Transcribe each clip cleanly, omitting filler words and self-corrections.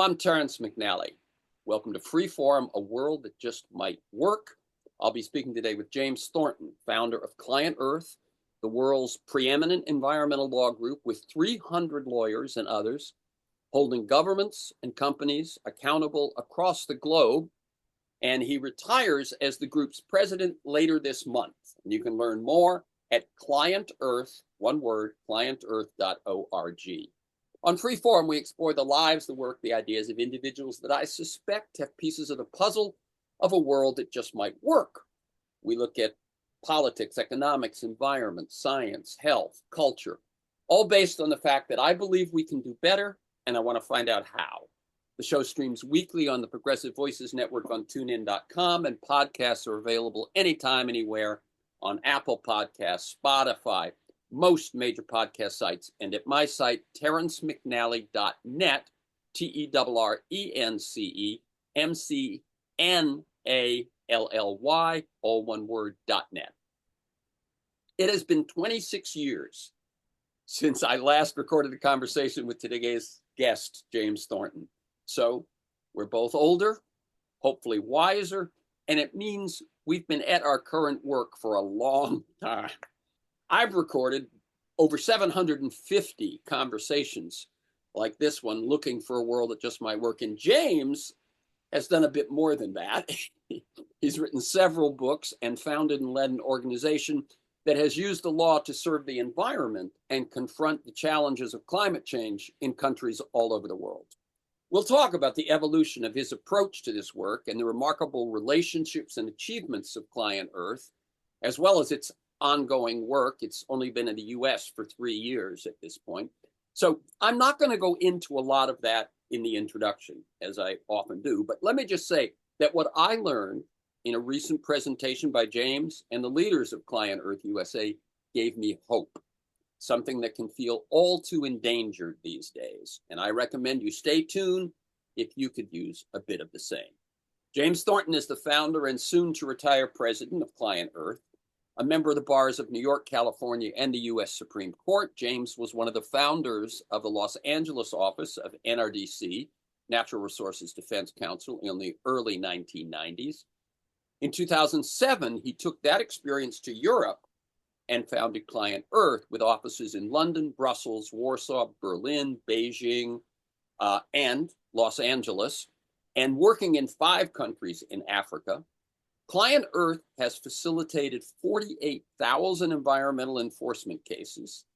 I'm Terrence McNally. Welcome to Freeform, a world that just might work. I'll be speaking today with James Thornton, founder of Client Earth, the world's preeminent environmental law group with 300 lawyers and others, holding governments and companies accountable across the globe. And he retires as the group's president later this month. And you can learn more at ClientEarth, one word, clientearth.org. On Freeform, we explore the lives, the work, the ideas of individuals that I suspect have pieces of the puzzle of a world that just might work. We look at politics, economics, environment, science, health, culture, all based on the fact that I believe we can do better, and I want to find out how. The show streams weekly on the Progressive Voices Network on TuneIn.com, and podcasts are available anytime, anywhere on Apple Podcasts, Spotify, most major podcast sites, and at my site, terrencemcnally.net, TERRENCEMCNALLY, all one word, .net. It has been 26 years since I last recorded a conversation with today's guest, James Thornton. So we're both older, hopefully wiser, and it means we've been at our current work for a long time. I've recorded over 750 conversations like this one, looking for a world that just might work. And James has done a bit more than that. He's written several books and founded and led an organization that has used the law to serve the environment and confront the challenges of climate change in countries all over the world. We'll talk about the evolution of his approach to this work and the remarkable relationships and achievements of Client Earth, as well as its ongoing work. It's only been in the US for 3 years at this point. So I'm not going to go into a lot of that in the introduction, as I often do, but let me just say that what I learned in a recent presentation by James and the leaders of Client Earth USA gave me hope, something that can feel all too endangered these days. And I recommend you stay tuned if you could use a bit of the same. James Thornton is the founder and soon to retire president of Client Earth, a member of the bars of New York, California, and the U.S. Supreme Court. James was one of the founders of the Los Angeles office of NRDC, Natural Resources Defense Council, in the early 1990s. In 2007, he took that experience to Europe and founded Client Earth with offices in London, Brussels, Warsaw, Berlin, Beijing, and Los Angeles, and working in 5 countries in Africa. Client Earth has facilitated 48,000 environmental enforcement cases.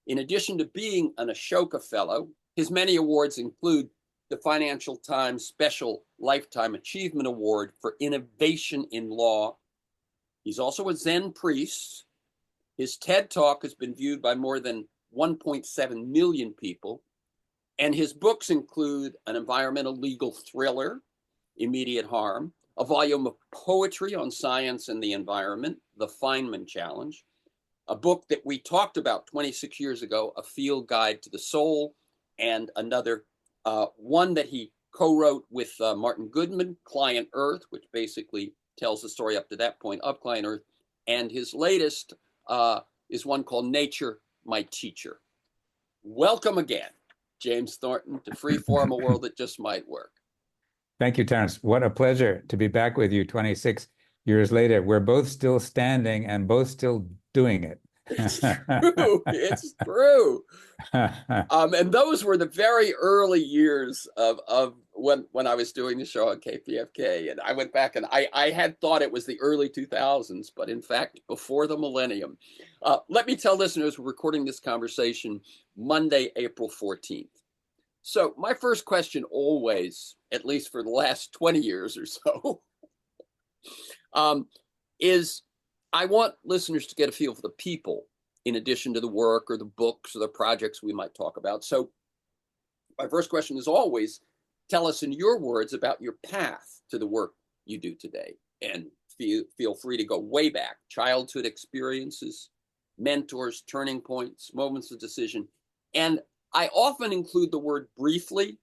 In addition to being an Ashoka Fellow, his many awards include the Financial Times Special Lifetime Achievement Award for Innovation in Law. He's also a Zen priest. His TED Talk has been viewed by more than 1.7 million people, and his books include an environmental legal thriller, Immediate Harm, a volume of poetry on science and the environment, The Feynman Challenge, a book that we talked about 26 years ago, A Field Guide to the Soul, and another one that he co-wrote with Martin Goodman, Client Earth, which basically tells the story up to that point of Client Earth, and his latest is one called Nature, My Teacher. Welcome again, James Thornton, to Freeform, a world that just might work. Thank you, Terrence. What a pleasure to be back with you 26 years later. We're both still standing and both still doing it. It's true. It's true. And those were the very early years of when I was doing the show on KPFK. And I went back and I had thought it was the early 2000s, but in fact, before the millennium. Let me tell listeners, we're recording this conversation Monday, April 14th. So my first question always, at least for the last 20 years or so, is I want listeners to get a feel for the people in addition to the work or the books or the projects we might talk about. So my first question is always, tell us in your words about your path to the work you do today. And feel free to go way back, childhood experiences, mentors, turning points, moments of decision. And I often include the word briefly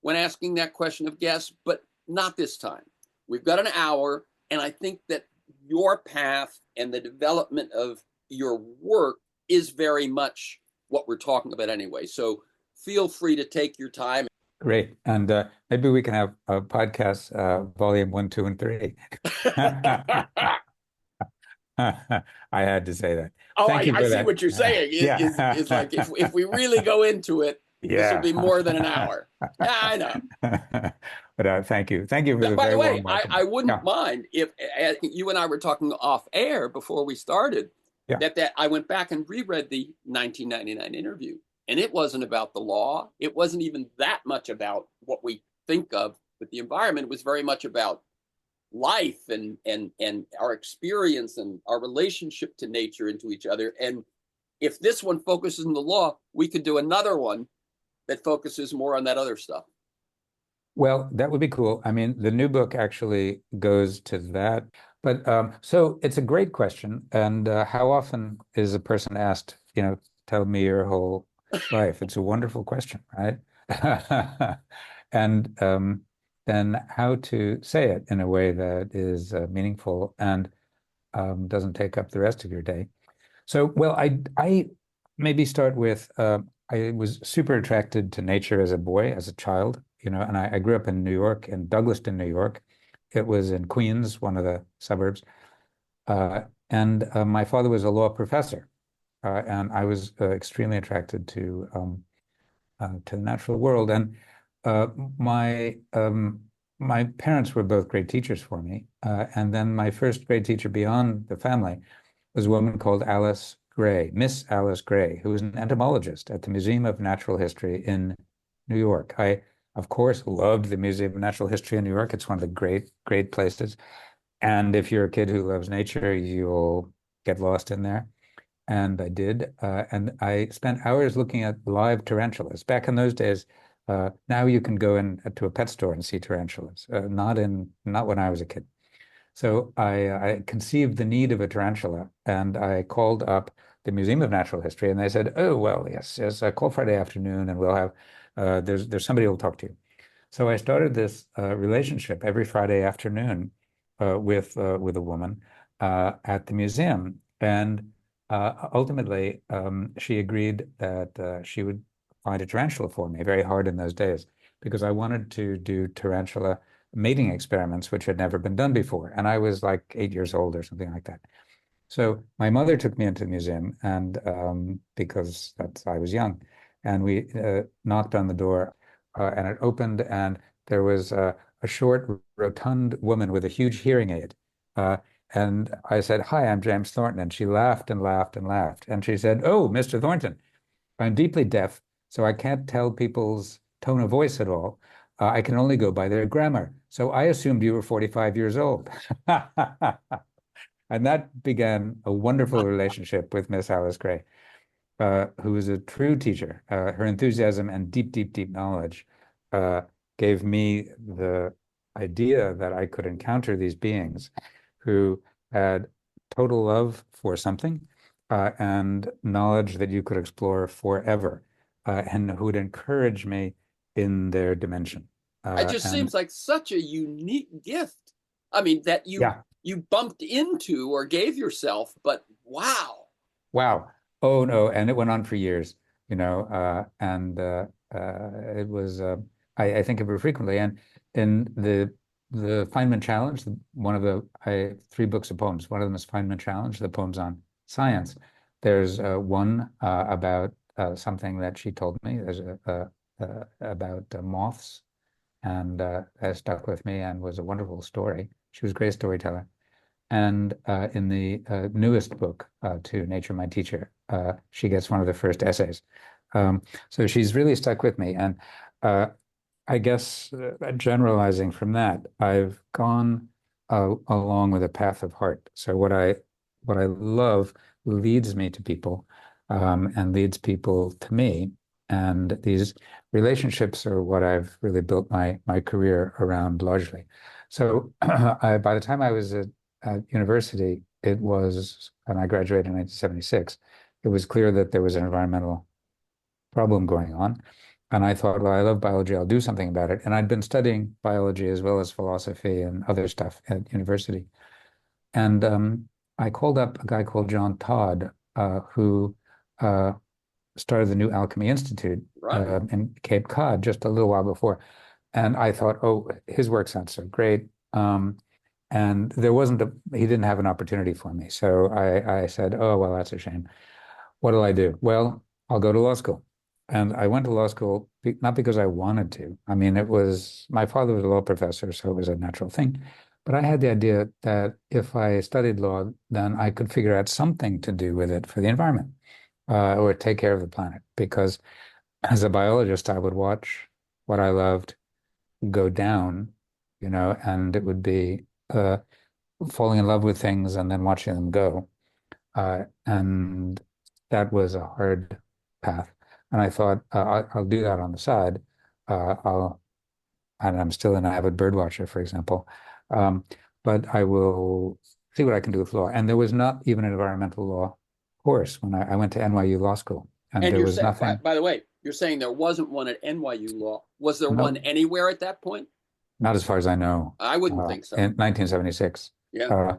when asking that question of guests, but not this time. We've got an hour, and I think that your path and the development of your work is very much what we're talking about anyway. So feel free to take your time. Great. And maybe we can have a podcast, volume one, two, and three. I had to say that. Oh, Thank you I for see that. what you're saying. Is like if we really go into it, this will be more than an Yeah. hour. Yeah, I know. But thank you. Thank you for the By very the way, warm I welcome. wouldn't Yeah. mind if you and I were talking off air before we started Yeah. that I went back and reread the 1999 interview, and it wasn't about the law. It wasn't even that much about what we think of with the environment. It was very much about life and our experience and our relationship to nature and to each other. And if this one focuses on the law, we could do another one that focuses more on that other stuff. Well, that would be cool. I mean, the new book actually goes to that. But so it's a great question. And how often is a person asked, tell me your whole life? It's a wonderful question, right? And then how to say it in a way that is meaningful and doesn't take up the rest of your day. So, well, I maybe start with I was super attracted to nature as a boy, as a child, and I grew up in New York, in Douglaston, New York. It was in Queens, one of the suburbs. And my father was a law professor, and I was extremely attracted to the natural world. And uh, my my parents were both great teachers for me. And then my first great teacher beyond the family was a woman called Alice Gray, Miss Alice Gray, who was an entomologist at the Museum of Natural History in New York. I, of course, loved the Museum of Natural History in New York. It's one of the great, great places. And if you're a kid who loves nature, you'll get lost in there. And I did. And I spent hours looking at live tarantulas. Back in those days, now you can go in to a pet store and see tarantulas. Not when I was a kid. So I conceived the need of a tarantula, and I called up the Museum of Natural History, and they said, "Oh, well, yes, yes, call Friday afternoon, and we'll have there's somebody who'll talk to you." So I started this relationship every Friday afternoon with a woman at the museum, and ultimately she agreed that she would find a tarantula for me. Very hard in those days because I wanted to do tarantula mating experiments, which had never been done before, and I was like 8 years old or something like that. So my mother took me into the museum, and because I was young, and we knocked on the door, and it opened, and there was a short, rotund woman with a huge hearing aid. Uh, and I said, "Hi, I'm James Thornton," and she laughed and laughed and laughed, and she said, "Oh, Mr. Thornton, I'm deeply deaf, so I can't tell people's tone of voice at all. I can only go by their grammar. So I assumed you were 45 years old." And that began a wonderful relationship with Miss Alice Gray, who was a true teacher. Her enthusiasm and deep, deep, deep knowledge uh, gave me the idea that I could encounter these beings who had total love for something and knowledge that you could explore forever, and who would encourage me in their dimension. It just And seems like such a unique gift. I mean, that yeah, you bumped into or gave yourself, but wow. wow. Oh no, and it went on for years, and it was I think of her frequently. And in the Feynman Challenge, one of the three books of poems. One of them is Feynman Challenge, the poems on science. There's one about something that she told me. There's about moths, and that stuck with me and was a wonderful story. She was a great storyteller. And in the newest book, To Nature, My Teacher, she gets one of the first essays. So she's really stuck with me. And uh, I guess generalizing from that, I've gone along with a path of heart. So what I love leads me to people, and leads people to me. And these relationships are what I've really built my career around largely. So by the time I was at university, and I graduated in 1976, it was clear that there was an environmental problem going on. And I thought, well, I love biology, I'll do something about it. And I'd been studying biology as well as philosophy and other stuff at university. And I called up a guy called John Todd, who uh, started the New Alchemy Institute Right. in Cape Cod just a little while before. And I thought, oh, his work sounds so great. And there wasn't he didn't have an opportunity for me. So I said, oh, well, that's a shame. What'll I do? Well, I'll go to law school. And I went to law school not because I wanted to. I mean, it was my father was a law professor, so it was a natural thing. But I had the idea that if I studied law, then I could figure out something to do with it for the environment, or take care of the planet. Because as a biologist, I would watch what I loved go down, and it would be falling in love with things and then watching them go. And that was a hard path. And I thought, I'll do that on the side. And I'm still an avid bird watcher, for example. Um, but I will see what I can do with law. And there was not even an environmental law course when I went to NYU Law School, and And there you're was saying, nothing. by the way, you're saying there wasn't one at NYU Law. Was there one No, anywhere at that point? not as far as I know. I wouldn't think so. In 1976. Yeah. Uh,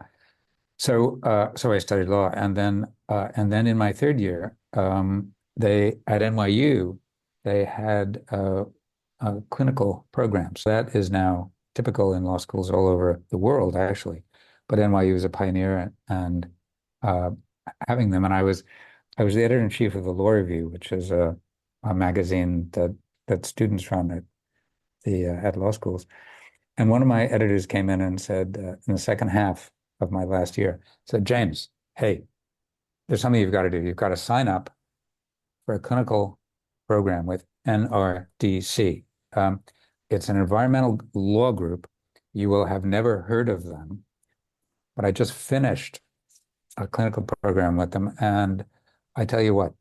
so I studied law, and then in my third year, they at NYU they had clinical programs. That is now typical in law schools all over the world, actually. But NYU is a pioneer and uh, having them. And I was the editor in chief of the Law Review, which is a magazine that students run at law schools. And one of my editors came in and said, in the second half of my last year, said, James, hey, there's something you've got to do. You've got to sign up for a clinical program with NRDC. Um, it's an environmental law group. You will have never heard of them, but I just finished a clinical program with them. And I tell you what,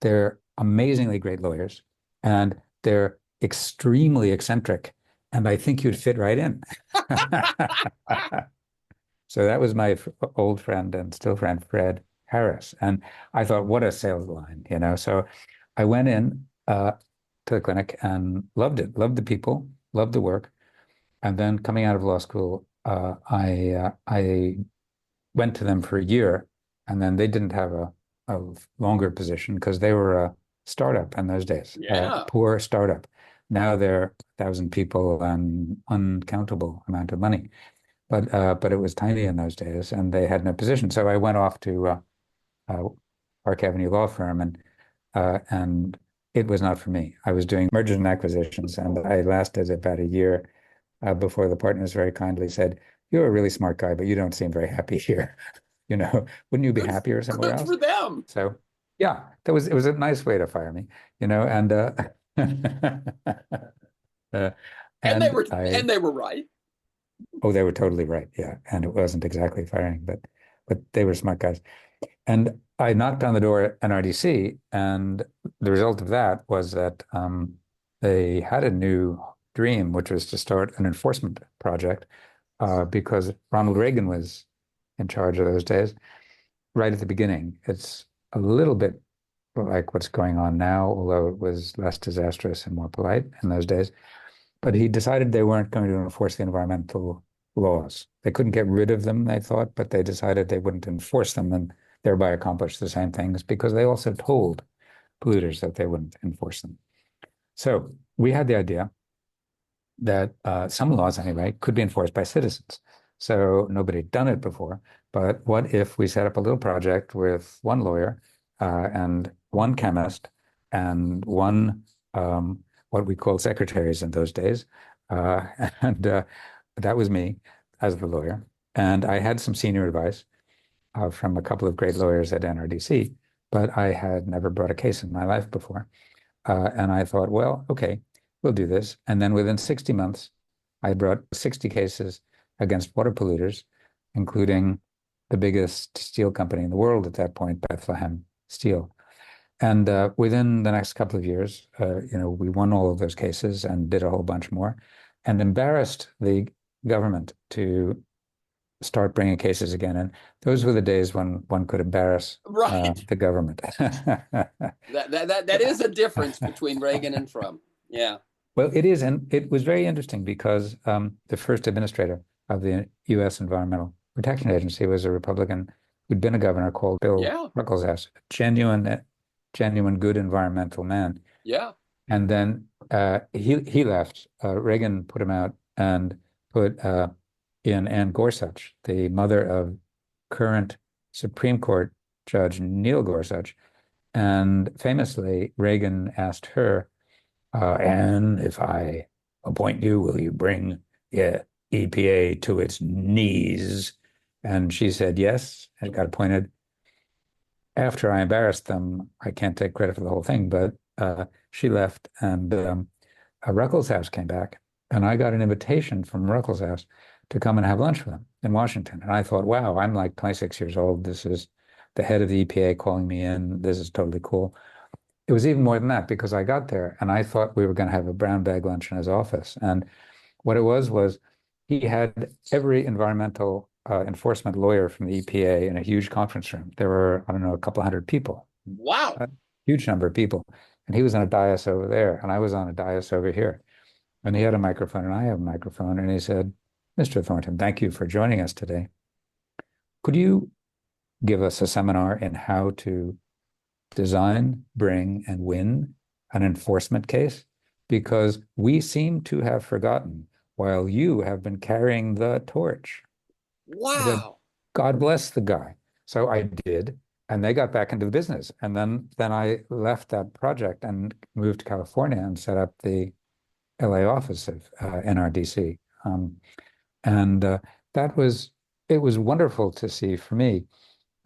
they're amazingly great lawyers and they're extremely eccentric. And I think you'd fit right in. So that was my old friend and still friend, Fred Harris. And I thought, what a sales line. So I went in to the clinic and loved it, loved the people, loved the work. And then coming out of law school, I went to them for a year, and then they didn't have a longer position because they were a startup in those days, a Yeah. poor startup. Now they're 1,000 people and uncountable amount of money. But it was tiny in those days, and they had no position. So I went off to uh, Park Avenue Law Firm, and it was not for me. I was doing mergers and acquisitions, and I lasted about a year before the partners very kindly said, "You're a really smart guy, but you don't seem very happy here. Wouldn't you be Good, happier somewhere good else?" for them. So yeah, it was a nice way to fire me, and uh, And they and were I and they were right. oh, they were totally right. Yeah. And it wasn't exactly firing, but they were smart guys. And I knocked on the door at NRDC, and the result of that was that they had a new dream, which was to start an enforcement project, because Ronald Reagan was in charge of those days, right at the beginning. It's a little bit like what's going on now, although it was less disastrous and more polite in those days. But he decided they weren't going to enforce the environmental laws. They couldn't get rid of them, they thought, but they decided they wouldn't enforce them and thereby accomplish the same things because they also told polluters that they wouldn't enforce them. So we had the idea that some laws, anyway, could be enforced by citizens. So nobody had done it before. But what if we set up a little project with one lawyer and one chemist and one what we called secretaries in those days, uh, and that was me as the lawyer. And I had some senior advice from a couple of great lawyers at NRDC, but I had never brought a case in my life before. And I thought, well, okay, we'll do this. And then within 60 months, I brought 60 cases against water polluters, including the biggest steel company in the world at that point, Bethlehem Steel. And within the next couple of years, we won all of those cases and did a whole bunch more and embarrassed the government to start bringing cases again. And those were the days when one could embarrass Right. the government. That is a difference between Reagan and Trump. Yeah. Well, it is. And it was very interesting because the first administrator of the U.S. Environmental Protection Agency was a Republican who'd been a governor called Bill Yeah. Ruckelshaus, a genuine genuine good environmental man. Yeah. And then he left. Reagan put him out and put in Ann Gorsuch, the mother of current Supreme Court Judge Neil Gorsuch. And famously, Reagan asked her, Ann, if I appoint you, will you bring the EPA to its knees? And she said yes, and got appointed. After I embarrassed them, I can't take credit for the whole thing, but she left, and Ruckelshaus came back, and I got an invitation from Ruckelshaus to come and have lunch with him in Washington. And I thought, wow, I'm like 26 years old. This is the head of the EPA calling me in. This is totally cool. It was even more than that because I got there and I thought we were going to have a brown bag lunch in his office. And what it was he had every environmental enforcement lawyer from the EPA in a huge conference room. There were, I don't know, a couple hundred people, Wow. a huge number of people. And he was on a dais over there, and I was on a dais over here. And he had a microphone, and I have a microphone. And he said, Mr. Thornton, thank you for joining us today. Could you give us a seminar in how to design, bring, and win an enforcement case? Because we seem to have forgotten while you have been carrying the torch. I said, Wow. God bless the guy. So I did, and they got back into the business. And then I left that project and moved to California and set up the LA office of NRDC. And that was it was wonderful to see for me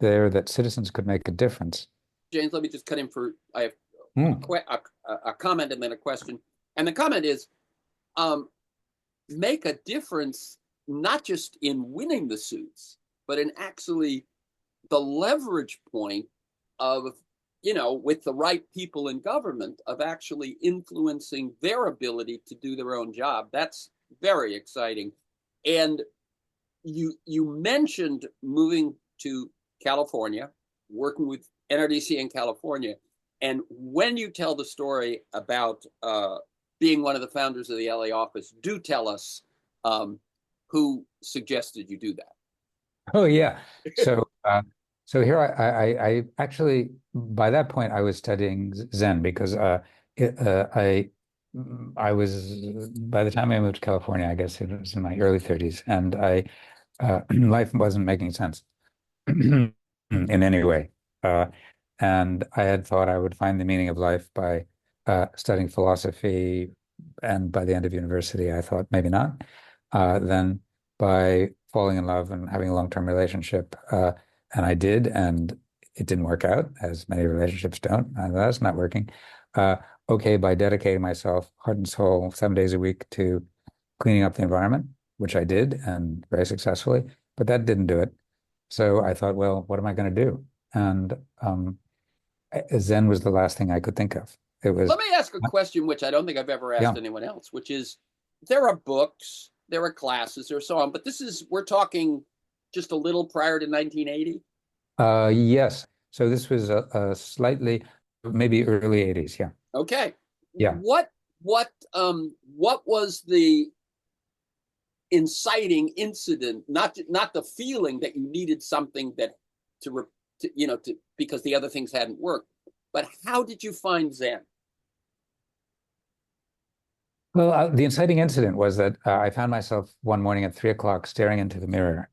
there that citizens could make a difference. James, let me just cut in for, I have Mm. a comment and then a question. And the comment is, um, make a difference, not just in winning the suits, but in actually the leverage point of, with the right people in government, of actually influencing their ability to do their own job. That's very exciting. And you mentioned moving to California, working with NRDC in California. And when you tell the story about being one of the founders of the LA office, do tell us who suggested you do that. Oh yeah. So here I actually by that point I was studying Zen because it, I was by the time I moved to California, I guess it was in my early 30s, and I life wasn't making sense in any way. Uh, and I had thought I would find the meaning of life by studying philosophy. And by the end of university, I thought maybe not. Then by falling in love and having a long-term relationship, and I did, and it didn't work out, as many relationships don't. That's not working. Uh, okay, by dedicating myself heart and soul 7 days a week to cleaning up the environment, which I did and very successfully, but that didn't do it. So I thought, well, what am I going to do? And Zen was the last thing I could think of. It was, Let me ask a question, which I don't think I've ever asked yeah, anyone else, which is, there are books, there are classes, there are so on, but we're talking just a little prior to 1980. yes. So this was a slightly, maybe early 80s. Yeah. Okay. Yeah. What was the inciting incident? Not the feeling that you needed something that to because the other things hadn't worked, but how did you find Zen? Well, the inciting incident was that I found myself one morning at 3 o'clock staring into the mirror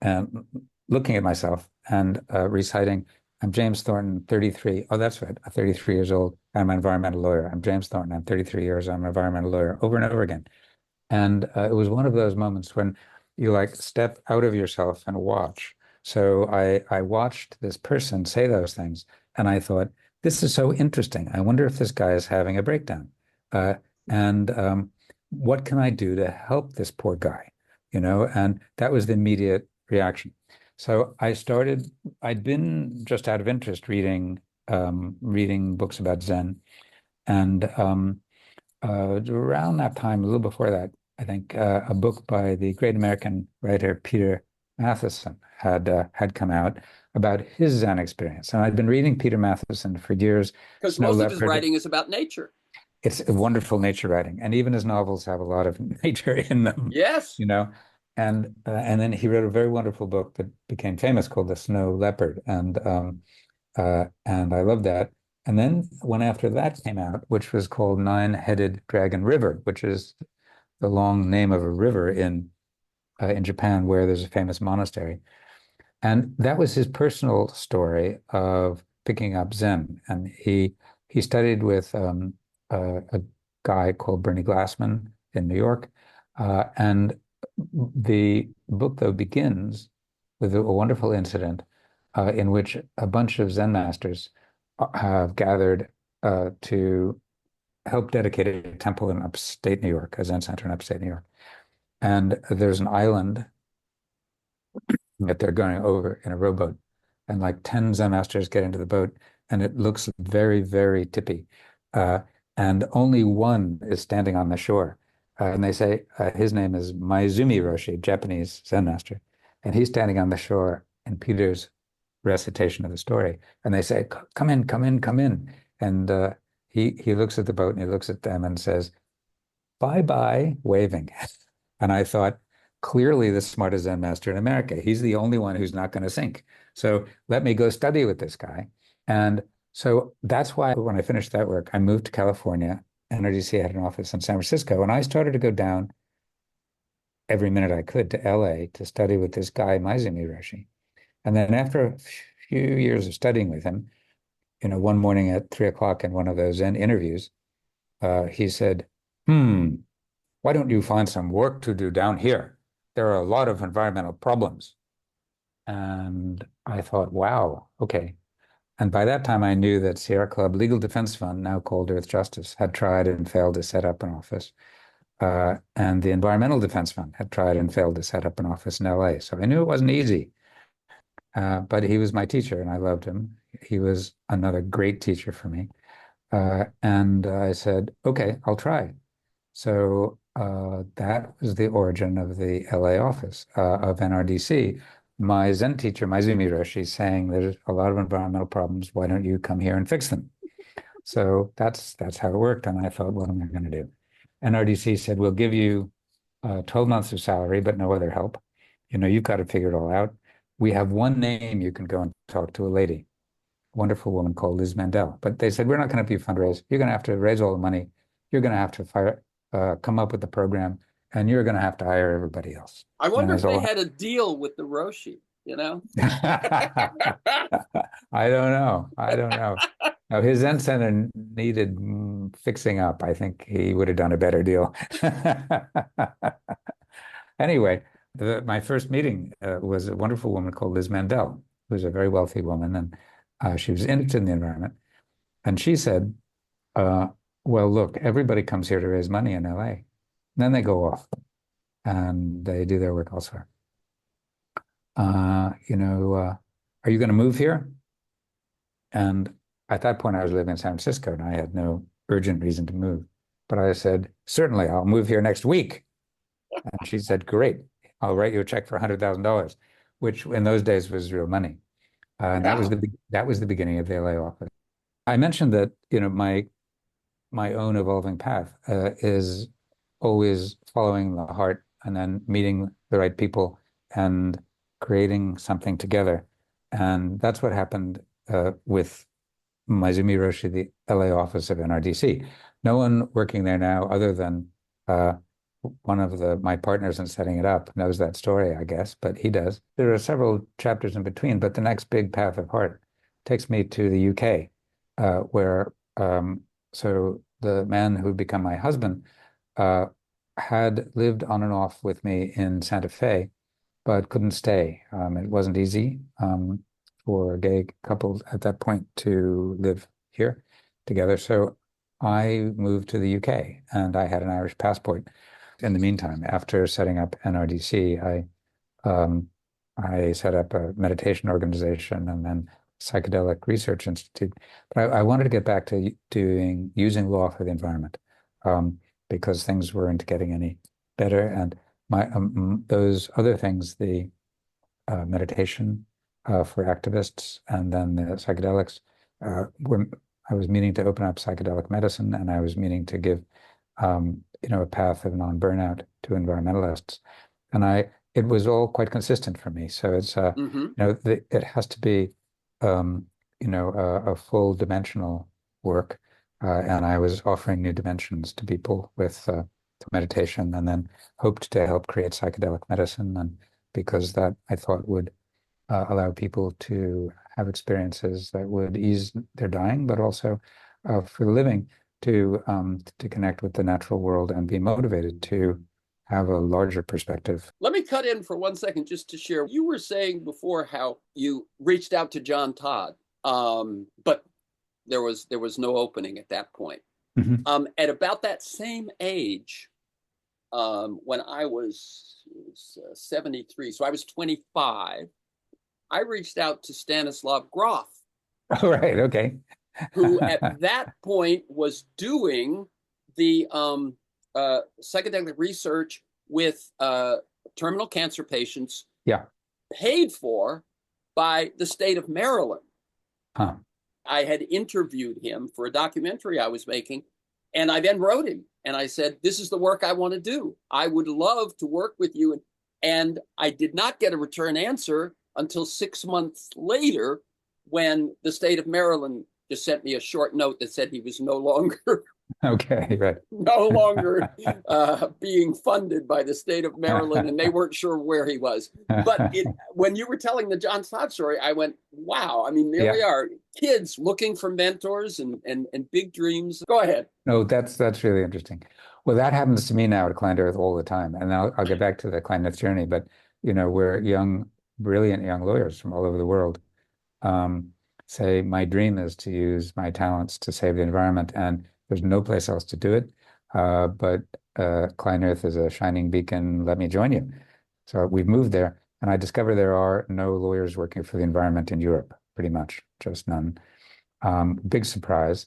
and looking at myself and reciting, I'm James Thornton, 33. Oh, that's right. I'm 33 years old. I'm an environmental lawyer. I'm James Thornton. I'm 33 years. I'm an environmental lawyer, over and over again. And it was one of those moments when you like step out of yourself and watch. So I watched this person say those things, and I thought, this is so interesting. I wonder if this guy is having a breakdown. Uh, and what can I do to help this poor guy? And that was the immediate reaction. So I'd been just out of interest reading books about Zen. And around that time, a little before that, I think a book by the great American writer Peter Matheson had come out about his Zen experience. And I'd been reading Peter Matheson for years. Because Snow most of his Leopard. writing is about nature. It's a wonderful nature writing, and even his novels have a lot of nature in them, Yes. you know. And then he wrote a very wonderful book that became famous called The Snow Leopard, and I love that. And then one after that came out, which was called Nine-Headed Dragon River, which is the long name of a river in Japan where there's a famous monastery. And that was his personal story of picking up Zen. And he studied with a guy called Bernie Glassman in New York. And the book, though, begins with a wonderful incident in which a bunch of Zen masters have gathered to help dedicate a temple in upstate New York, a Zen center in upstate New York. And there's an island that they're going over in a rowboat. And like 10 Zen masters get into the boat, and it looks very, very tippy. Uh, and only one is standing on the shore. And they say his name is Maizumi Roshi, Japanese Zen master. And he's standing on the shore in Peter's recitation of the story. And they say, come in, come in, come in. And he looks at the boat and he looks at them and says, bye bye, waving. And I thought, clearly the smartest Zen master in America. He's the only one who's not going to sink. So let me go study with this guy. And so that's why when I finished that work, I moved to California. NRDC had an office in San Francisco, and I started to go down every minute I could to LA to study with this guy, Maizumi Roshi. And then after a few years of studying with him, one morning at 3 o'clock in one of those Zen interviews, he said, why don't you find some work to do down here? There are a lot of environmental problems. And I thought, wow, okay. And by that time, I knew that Sierra Club Legal Defense Fund, now called Earth Justice, had tried and failed to set up an office. And the Environmental Defense Fund had tried and failed to set up an office in LA. So I knew it wasn't easy. But he was my teacher and I loved him. He was another great teacher for me. And I said, okay, I'll try. So that was the origin of the LA office of NRDC. My Zen teacher, Maizumi Roshi, saying there's a lot of environmental problems. Why don't you come here and fix them? So that's how it worked. And I thought, what am I going to do? NRDC said, we'll give you 12 months of salary, but no other help. You've got to figure it all out. We have one name you can go and talk to, a lady, a wonderful woman called Liz Mandel. But they said, we're not going to be fundraise. You're going to have to raise all the money. You're going to have to come up with the program, and you're going to have to hire everybody else. I wonder if they had a deal with the Roshi, I don't know. I don't know. Now, his Zen center needed fixing up. I think he would have done a better deal. Anyway, my first meeting was a wonderful woman called Liz Mandel, who was a very wealthy woman, and she was interested in the environment. And she said, well, look, everybody comes here to raise money in LA. And then they go off and they do their work elsewhere. Are you going to move here? And at that point, I was living in San Francisco and I had no urgent reason to move. But I said, certainly, I'll move here next week. And she said, great, I'll write you a check for $100,000, which in those days was real money. And that was the beginning of the LA office. I mentioned that, my own evolving path is always following the heart and then meeting the right people and creating something together. And that's what happened with Maizumi Roshi, the LA office of NRDC. No one working there now other than one of my partners in setting it up knows that story, I guess, but he does. There are several chapters in between, but the next big path of heart takes me to the UK, where so the man who'd become my husband had lived on and off with me in Santa Fe, but couldn't stay. It wasn't easy for gay couples at that point to live here together. So I moved to the UK and I had an Irish passport. In the meantime, after setting up NRDC, I set up a meditation organization and then Psychedelic Research Institute. But I wanted to get back to using law for the environment because things weren't getting any better. And those other things, the meditation for activists and then the psychedelics, I was meaning to open up psychedelic medicine and I was meaning to give a path of non-burnout to environmentalists. And it was all quite consistent for me. So it's it has to be a full dimensional work, and I was offering new dimensions to people with meditation, and then hoped to help create psychedelic medicine, and because that I thought would allow people to have experiences that would ease their dying, but also for the living to connect with the natural world and be motivated to have a larger perspective. Let me cut in for 1 second just to share. You were saying before how you reached out to John Todd, but there was no opening at that point. Mhm. At about that same age, when I was 73, so I was 25, I reached out to Stanislav Grof, Oh, right. Okay. who at that point was doing the psychedelic research with terminal cancer patients Yeah. paid for by the state of Maryland. Huh. I had interviewed him for a documentary I was making, and I then wrote him and I said, "This is the work I want to do. I would love to work with you." And I did not get a return answer until 6 months later, when the state of Maryland just sent me a short note that said he was no longer Okay. Right. no longer being funded by the state of Maryland, and they weren't sure where he was. But when you were telling the John Stott story, I went, wow, I mean, there Yeah. we are, kids looking for mentors and big dreams. Go ahead. No, that's really interesting. Well, that happens to me now at Client Earth all the time, and I'll get back to the Client Earth journey. But we're young, brilliant young lawyers from all over the world. Um, Say, my dream is to use my talents to save the environment, and there's no place else to do it. But Client Earth is a shining beacon. Let me join you. So we've moved there, and I discover there are no lawyers working for the environment in Europe, pretty much, just none. Big surprise.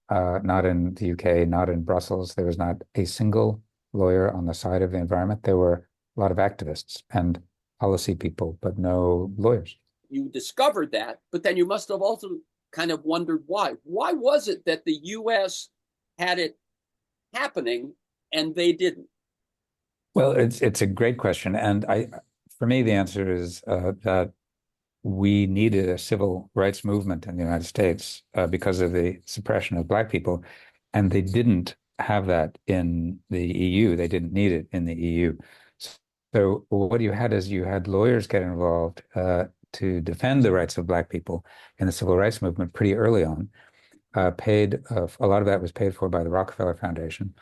Not in the UK, not in Brussels. There was not a single lawyer on the side of the environment. There were a lot of activists and policy people, but no lawyers. You discovered that, but then you must have also kind of wondered why. Why was it that the US had it happening and they didn't? Well, it's a great question, and for me, the answer is that we needed a civil rights movement in the United States because of the suppression of Black people, and they didn't have that in the EU. They didn't need it in the EU. So what you had is you had lawyers get involved to defend the rights of Black people in the civil rights movement pretty early on. Paid a lot of that was paid for by the Rockefeller Foundation.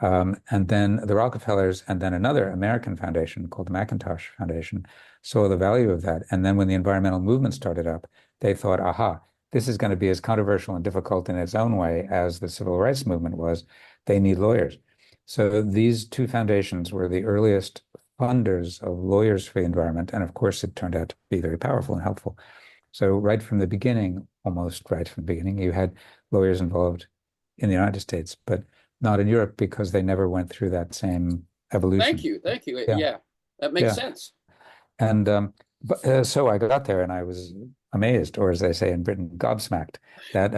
And then the Rockefellers and then another American foundation called the Macintosh Foundation saw the value of that. And then when the environmental movement started up, they thought, aha, this is going to be as controversial and difficult in its own way as the civil rights movement was. They need lawyers. So these two foundations were the earliest funders of lawyers for the environment. And of course, it turned out to be very powerful and helpful. So right from the beginning, almost right from the beginning, you had lawyers involved in the United States, but not in Europe because they never went through that same evolution. Thank you. Thank you. Yeah. Yeah, that makes Yeah. sense. And so I got there and I was amazed, or as they say in Britain, gobsmacked, that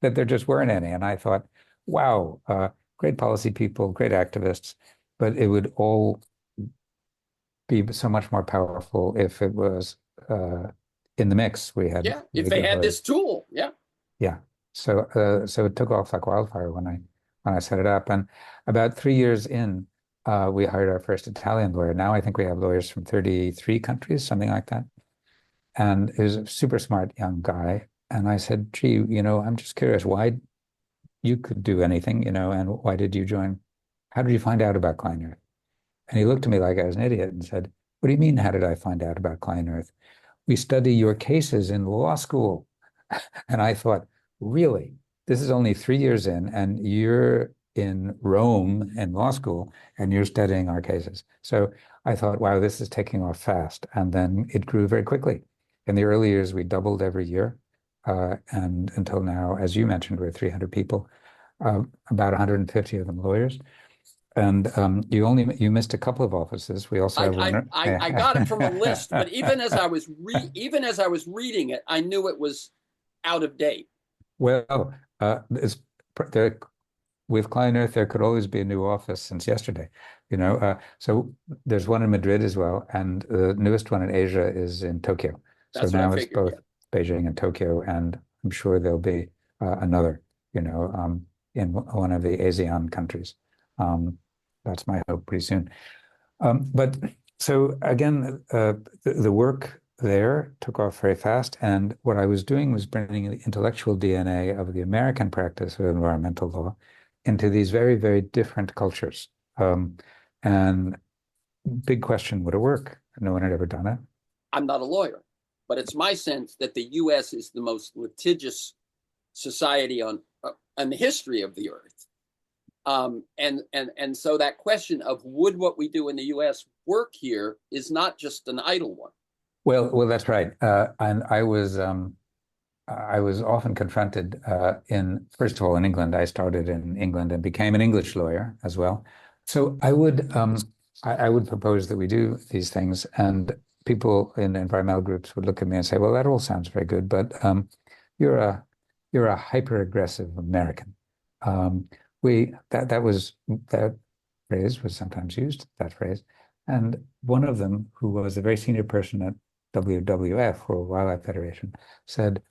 that there just weren't any. And I thought, wow, great policy people, great activists, but it would all be so much more powerful if it was in the mix. We had Yeah, if they had this tool. Yeah. Yeah. So it took off like wildfire when I set it up. And about 3 years in, we hired our first Italian lawyer. Now I think we have lawyers from 33 countries, something like that. And he was a super smart young guy. And I said, gee, I'm just curious why you could do anything, and why did you join? How did you find out about Client Earth? And he looked at me like I was an idiot and said, what do you mean, how did I find out about Client Earth? We study your cases in law school. And I thought, really? This is only 3 years in, and you're in Rome in law school, and you're studying our cases. So I thought, wow, this is taking off fast. And then it grew very quickly. In the early years, we doubled every year. And until now, as you mentioned, we're 300 people, about 150 of them lawyers. And you missed a couple of offices. We also have one. I got it from a list, but even as I was reading it, I knew it was out of date. Well, there, with Client Earth, there could always be a new office since yesterday. So there's one in Madrid as well, and the newest one in Asia is in Tokyo. So That's what I now it's figured. both Beijing and Tokyo, and I'm sure there'll be another, in one of the ASEAN countries. Um, that's my hope pretty soon. But so again, the work there took off very fast. And what I was doing was bringing the intellectual DNA of the American practice of environmental law into these very, very different cultures. And big question, would it work? No one had ever done it. I'm not a lawyer, but it's my sense that the U.S. is the most litigious society on the history of the earth. And so that question of would what we do in the U.S. work here is not just an idle one. Well, that's right. And I was often confronted first of all, in England. I started in England and became an English lawyer as well. So I would propose that we do these things, and people in environmental groups would look at me and say, "Well, that all sounds very good, but you're a you're a hyper-aggressive American." That phrase was sometimes used, that phrase, and one of them, who was a very senior person at WWF, World Wildlife Federation, said,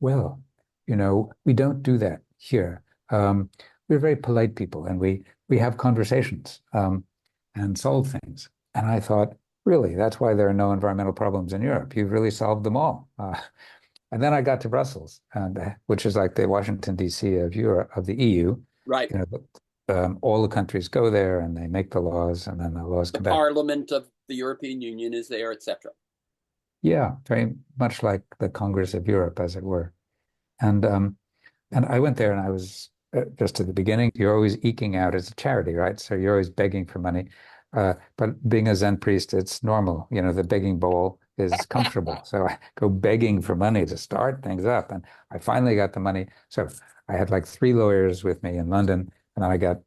well, we don't do that here. We're very polite people, and we have conversations and solve things. And I thought, really, that's why there are no environmental problems in Europe. You've really solved them all. And then I got to Brussels, which is like the Washington, D.C. of Europe, of the EU. Right. All the countries go there and they make the laws, and then the laws The come back. Parliament of the European Union is there, etc. Yeah, very much like the Congress of Europe, as it were. And I went there, and I was just at the beginning. You're always eking out. It's a charity, right? So you're always begging for money. But being a Zen priest, it's normal. The begging bowl is comfortable. So I go begging for money to start things up. And I finally got the money. So I had like 3 lawyers with me in London, and I got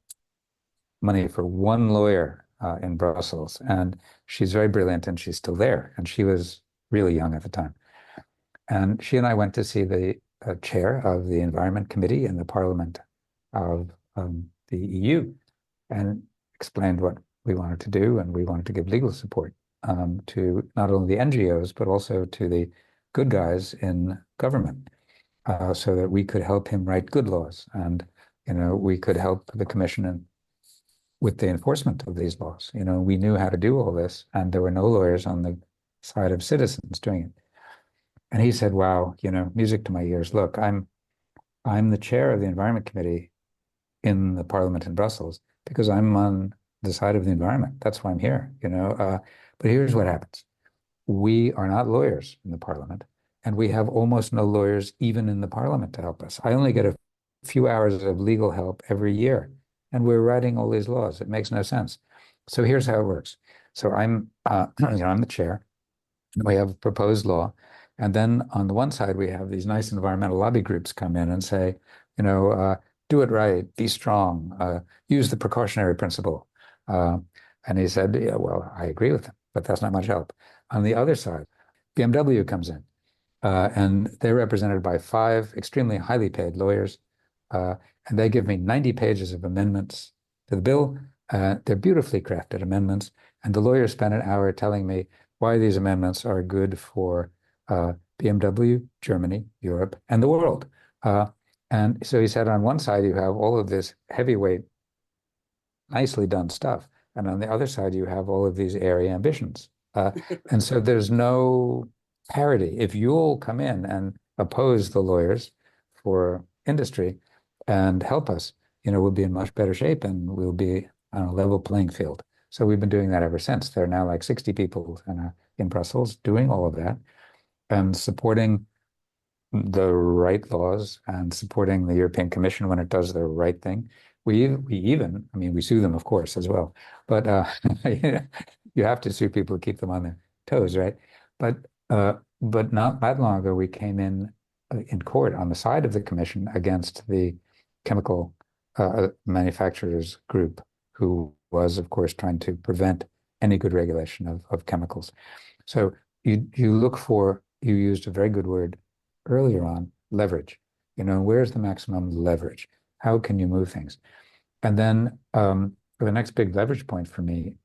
money for 1 lawyer in Brussels. And she's very brilliant, and she's still there. And she was really young at the time. And she and I went to see the chair of the Environment Committee in the Parliament of the EU, and explained what we wanted to do, and we wanted to give legal support to not only the NGOs, but also to the good guys in government, so that we could help him write good laws, and we could help the Commission with the enforcement of these laws. We knew how to do all this, and there were no lawyers on the side of citizens doing it. And he said, wow, music to my ears. Look, I'm the chair of the Environment Committee in the Parliament in Brussels because I'm on the side of the environment. That's why I'm here, But here's what happens. We are not lawyers in the Parliament, and we have almost no lawyers even in the Parliament to help us. I only get a few hours of legal help every year, and we're writing all these laws. It makes no sense. So here's how it works. So I'm the chair. We have a proposed law. And then on the one side, we have these nice environmental lobby groups come in and say, do it right, be strong, use the precautionary principle. And he said, yeah, well, I agree with him, but that's not much help. On the other side, BMW comes in, and they're represented by 5 extremely highly paid lawyers. And they give me 90 pages of amendments to the bill. They're beautifully crafted amendments. And the lawyers spend an hour telling me why these amendments are good for BMW, Germany, Europe, and the world. And so he said, on one side, you have all of this heavyweight, nicely done stuff. And on the other side, you have all of these airy ambitions. And so there's no parity. If you'll come in and oppose the lawyers for industry and help us, we'll be in much better shape, and we'll be on a level playing field. So we've been doing that ever since. There are now like 60 people in Brussels doing all of that and supporting the right laws and supporting the European Commission when it does the right thing. We even, we sue them, of course, as well. But you have to sue people to keep them on their toes, right? But not that long ago, we came in court on the side of the Commission against the chemical manufacturers group, who was, of course, trying to prevent any good regulation of chemicals. So you used a very good word earlier on, leverage. Where's the maximum leverage? How can you move things? And then the next big leverage point for me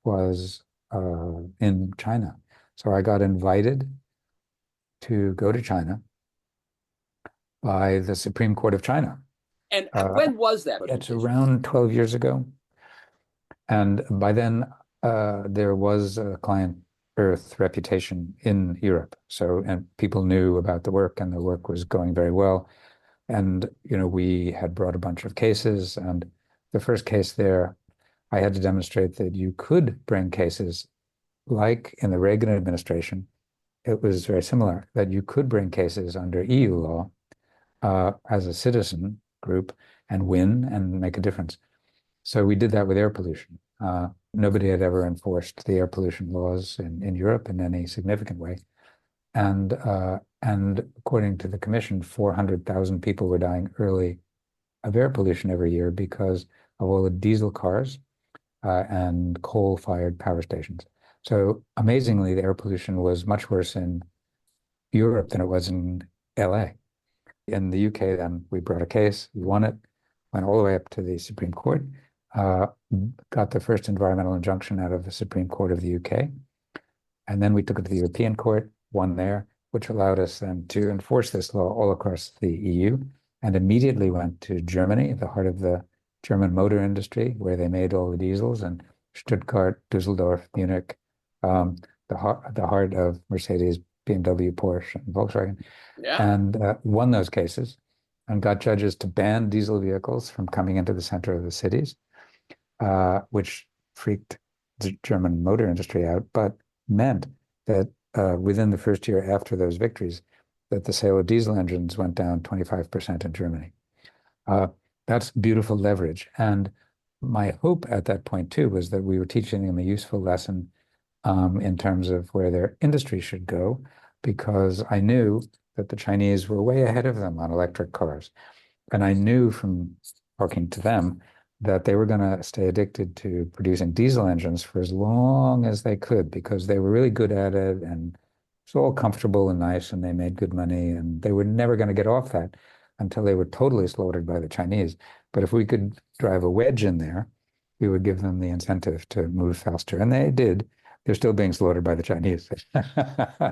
was in China. So I got invited to go to China by the Supreme Court of China. And Uh, when was that it's decision? around 12 years ago. And by then, there was a client Earth reputation in Europe. So, and people knew about the work, and the work was going very well. And, we had brought a bunch of cases. And the first case there, I had to demonstrate that you could bring cases like in the Reagan administration. It was very similar, that you could bring cases under EU law as a citizen group and win and make a difference. So we did that with air pollution. Nobody had ever enforced the air pollution laws in Europe in any significant way. And according to the commission, 400,000 people were dying early of air pollution every year because of all the diesel cars and coal-fired power stations. So amazingly, the air pollution was much worse in Europe than it was in LA. In the UK, then we brought a case, we won it, went all the way up to the Supreme Court, uh, got the first environmental injunction out of the Supreme Court of the UK. And then we took it to the European Court, won there, which allowed us then to enforce this law all across the EU, and immediately went to Germany, the heart of the German motor industry, where they made all the diesels, and Stuttgart, Dusseldorf, Munich, the heart of Mercedes, BMW, Porsche, and Volkswagen, Yeah. and won those cases and got judges to ban diesel vehicles from coming into the center of the cities, which freaked the German motor industry out, but meant that within the first year after those victories, that the sale of diesel engines went down 25% in Germany. Uh, that's beautiful leverage. And my hope at that point, too, was that we were teaching them a useful lesson in terms of where their industry should go, because I knew that the Chinese were way ahead of them on electric cars. And I knew from talking to them that they were going to stay addicted to producing diesel engines for as long as they could, because they were really good at it, and it's all comfortable and nice, and they made good money, and they were never going to get off that until they were totally slaughtered by the Chinese. But if we could drive a wedge in there, we would give them the incentive to move faster. And they did. They're still being slaughtered by the Chinese.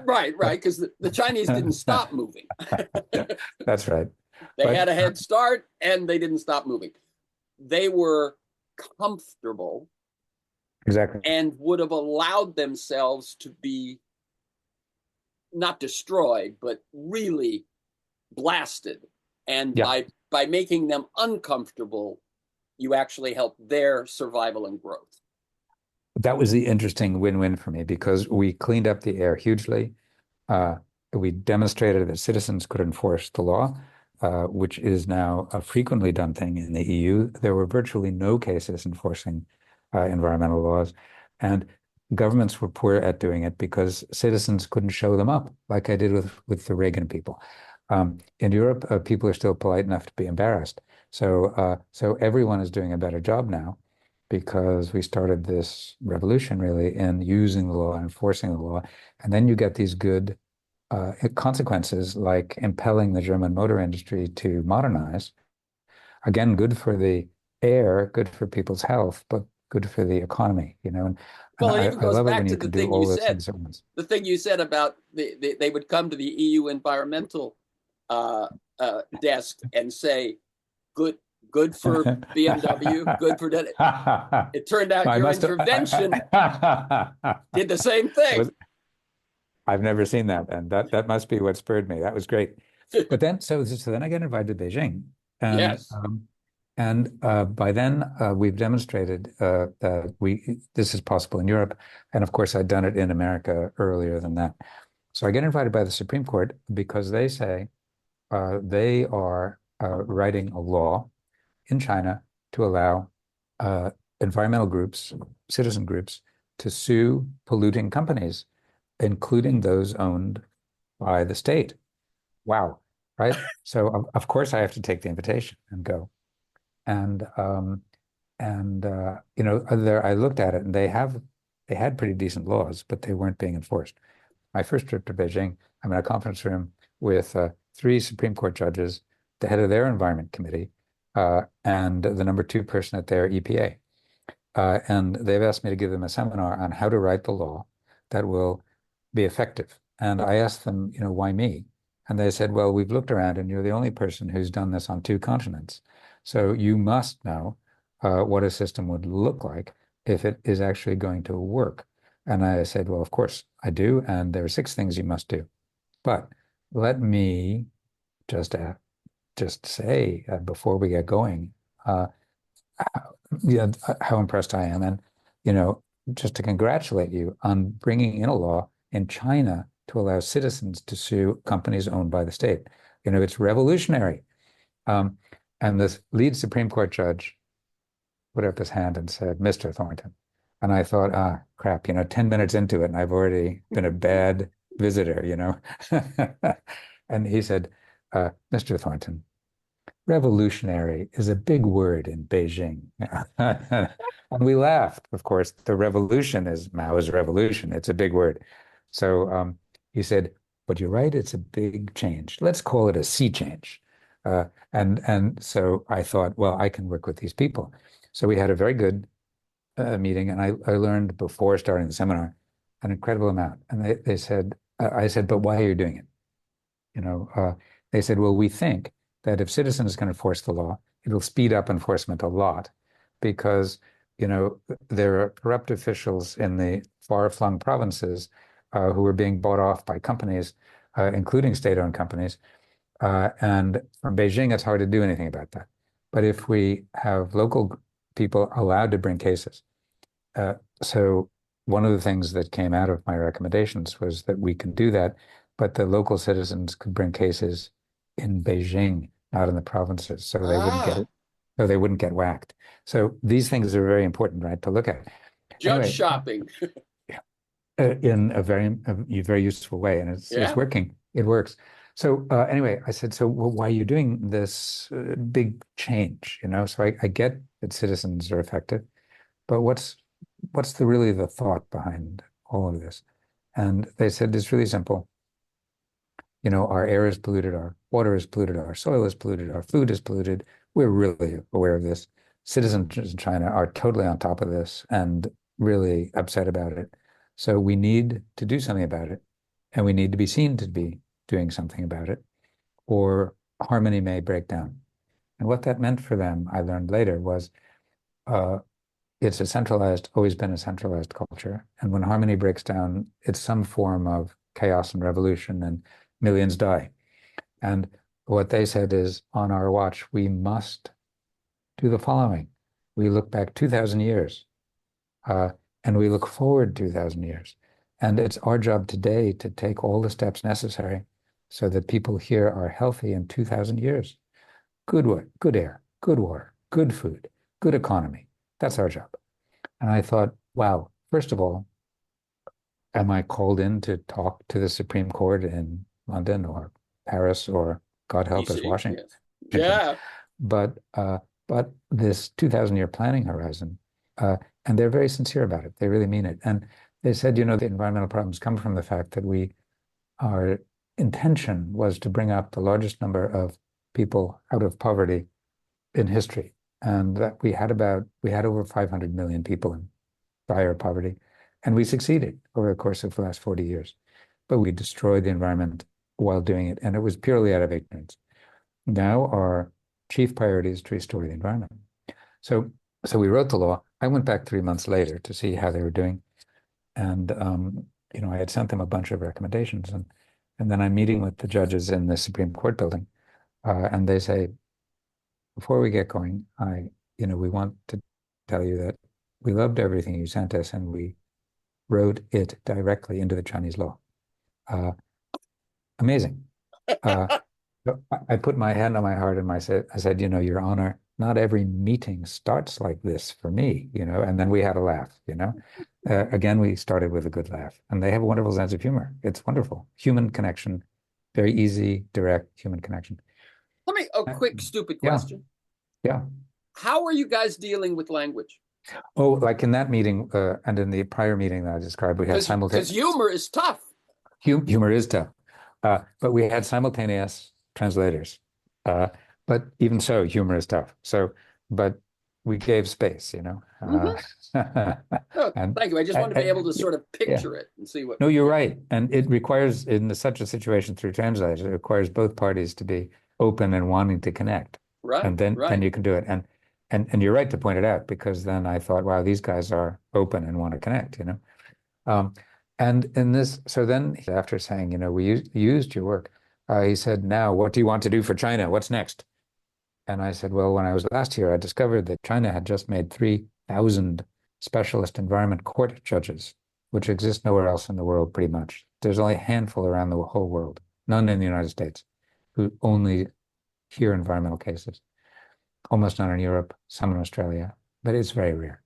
Right, right, because the Chinese didn't stop moving. That's right. They But had a head start and they didn't stop moving. They were comfortable exactly. and would have allowed themselves to be not destroyed, but really blasted. And Yeah. by making them uncomfortable, you actually help their survival and growth. That was the interesting win-win for me, because we cleaned up the air hugely. Uh, we demonstrated that citizens could enforce the law, which is now a frequently done thing in the EU. There were virtually no cases enforcing environmental laws, and governments were poor at doing it because citizens couldn't show them up, like I did with the Reagan people. In Europe, people are still polite enough to be embarrassed. So everyone is doing a better job now, because we started this revolution really in using the law and enforcing the law. And then you get these good consequences, like impelling the German motor industry to modernize. Again, good for the air, good for people's health, but good for the economy, And Well, it I even goes love it back when to you the can do thing you all those said, things at once. the thing you said about they would come to the EU environmental uh, desk and say, good for BMW, good for that. It turned out I your must have, intervention did the same thing. I've never seen that, and that must be what spurred me. That was great. But then, so then I get invited to Beijing, and Yes. by then we've demonstrated that this is possible in Europe, and of course I'd done it in America earlier than that. So I get invited by the Supreme Court because they say they are writing a law in China to allow uh, environmental groups, citizen groups, to sue polluting companies, including those owned by the state. Wow, right? So of course I have to take the invitation and go. And there I looked at it, and they had pretty decent laws, but they weren't being enforced. My first trip to Beijing, I'm in a conference room with three Supreme Court judges, the head of their environment committee, and the number two person at their EPA. And they've asked me to give them a seminar on how to write the law that will be effective. And I asked them, why me? And they said, well, we've looked around and you're the only person who's done this on two continents. So you must know what a system would look like if it is actually going to work. And I said, well, of course I do. And there are six things you must do. But let me just just say before we get going, how, yeah, how impressed I am, and you know, just to congratulate you on bringing in a law in China to allow citizens to sue companies owned by the state. You know, it's revolutionary. Um, and this lead Supreme Court judge put up his hand and said, "Mr. Thornton." And I thought, ah, crap, 10 minutes into it, and I've already been a bad visitor. And he said, Mr. Thornton, revolutionary is a big word in Beijing. And we laughed, of course. The revolution is Mao's revolution. It's a big word. So he said, but you're right, it's a big change. Let's call it a sea change. And so I thought, well, I can work with these people. So we had a very good meeting, and I learned before starting the seminar an incredible amount. And they said, I said, but why are you doing it? They said, well, we think that if citizens can enforce the law, it'll speed up enforcement a lot because, there are corrupt officials in the far-flung provinces who are being bought off by companies, including state-owned companies. And from Beijing, it's hard to do anything about that. But if we have local people allowed to bring cases, so one of the things that came out of my recommendations was that we can do that, but the local citizens could bring cases in Beijing, not in the provinces, so Ah, they wouldn't get whacked. So these things are very important, right, to look at. judge Anyway, shopping. in a very useful way, and it's Yeah. working. It works. So anyway, I said, so well, why are you doing this big change? So I get that citizens are affected, but what's really the thought behind all of this? And they said it's really simple. Our air is polluted, our water is polluted, our soil is polluted, our food is polluted. We're really aware of this. Citizens in China are totally on top of this and really upset about it. So we need to do something about it, and we need to be seen to be doing something about it, or harmony may break down. And what that meant for them, I learned later, was uh, always been a centralized culture. And when harmony breaks down, it's some form of chaos and revolution, and millions die. And what they said is, on our watch, we must do the following. We look back 2,000 years, uh, and we look forward 2,000 years. And it's our job today to take all the steps necessary so that people here are healthy in 2,000 years. Good work, good air, good water, good food, good economy. That's our job. And I thought, wow, first of all, am I called in to talk to the Supreme Court in London or Paris or, God help us, DC. Washington? Yes. Yeah. But this 2,000-year planning horizon, and they're very sincere about it. They really mean it. And they said, the environmental problems come from the fact that our intention was to bring up the largest number of people out of poverty in history, and that we had over 500 million people in dire poverty, and we succeeded over the course of the last 40 years. But we destroyed the environment while doing it, and it was purely out of ignorance. Now our chief priority is to restore the environment. So we wrote the law. I went back 3 months later to see how they were doing, and I had sent them a bunch of recommendations, and then I'm meeting with the judges in the Supreme Court building, and they say, before we get going, we want to tell you that we loved everything you sent us, and we wrote it directly into the Chinese law. Amazing. Uh, I put my hand on my heart and I said, Your Honor, not every meeting starts like this for me, and then we had a laugh. Again, we started with a good laugh, and they have a wonderful sense of humor. It's wonderful. Human connection, very easy, direct human connection. A quick, stupid Yeah, question. yeah. How are you guys dealing with language? Oh, like in that meeting and in the prior meeting that I described, we had Because simultaneous humor is tough. humor is tough, but we had simultaneous translators. Uh, but even so, humor is tough. So, but we gave space, you know. Hmm. Oh, And, thank you. I just want to be able to yeah, sort of yeah. picture it and see what. No, you're Yeah. right. And it requires, in such a situation through translation, it requires both parties to be open and wanting to connect. Right. And then Right. you can do it. And you're right to point it out, because then I thought, wow, these guys are open and want to connect, you know. Um, and in this, so then after saying, you know, we used your work, he said, now what do you want to do for China? What's next? And I said, well, when I was last here, I discovered that China had just made 3,000 specialist environment court judges, which exist nowhere else in the world, pretty much. There's only a handful around the whole world, none in the United States, who only hear environmental cases, almost none in Europe, some in Australia, but it's very rare.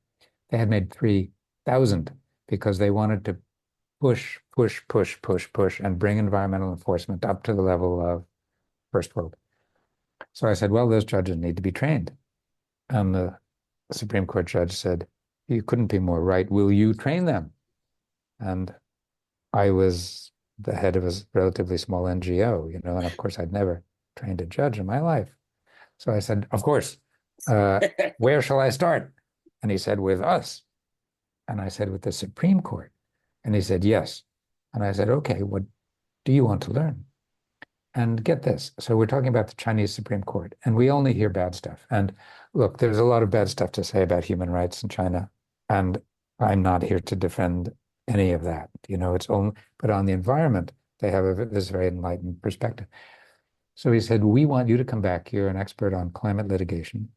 They had made 3,000 because they wanted to push, push, push, push, push, and bring environmental enforcement up to the level of first world. So I said, well, those judges need to be trained. And the Supreme Court judge said, you couldn't be more right. Will you train them? And I was the head of a relatively small NGO, you know, and of course I'd never trained a judge in my life. So I said, of course, uh, where shall I start? And he said, with us. And I said, with the Supreme Court. And he said, yes. And I said, okay, what do you want to learn? And get this. So we're talking about the Chinese Supreme Court, and we only hear bad stuff. And look, there's a lot of bad stuff to say about human rights in China, and I'm not here to defend any of that. You know, it's only, but on the environment, they have this very enlightened perspective. So he said, we want you to come back. You're an expert on climate litigation,